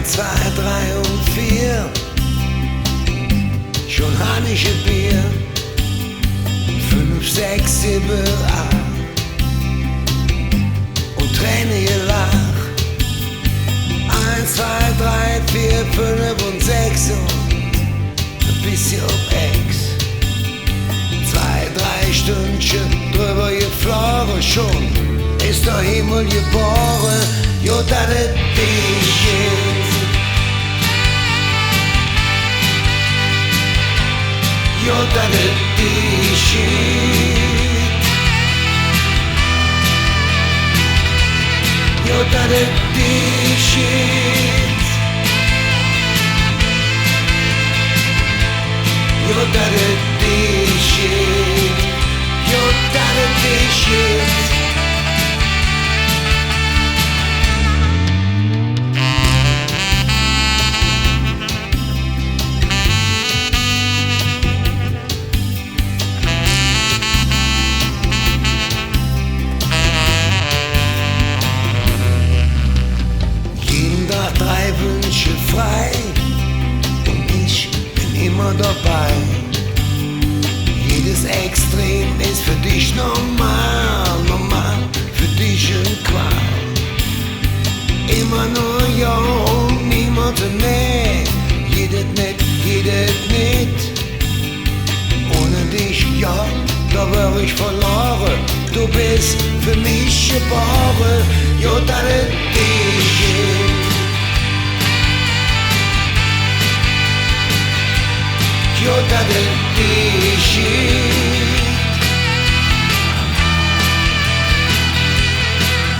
2, 3 und 4. Schon Hanische Bier. 5, 6, 7, 8. Und Träne gelach. 1, 2, 3, 4, 5 und 6 und ein bisschen auf Ex. 2, 3 Stündchen drüber geflogen schon. Ist der Himmel geboren, jo, dat es dich ist. Jo, dat es dich ist. Jo, dat es dich ist. Jo, dat es dich ist. Jo, dat es dich ist. Drei Wünsche frei und ich bin immer dabei. Jedes Extrem ist für dich normal, normal, für dich ein Qual. Immer nur ja und niemand nee, jedes nicht. Ohne dich, ja, da wär ich verloren. Du bist für mich geboren, ja, das ist dich. Jo, dat es dich ist.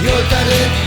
Jo, dat es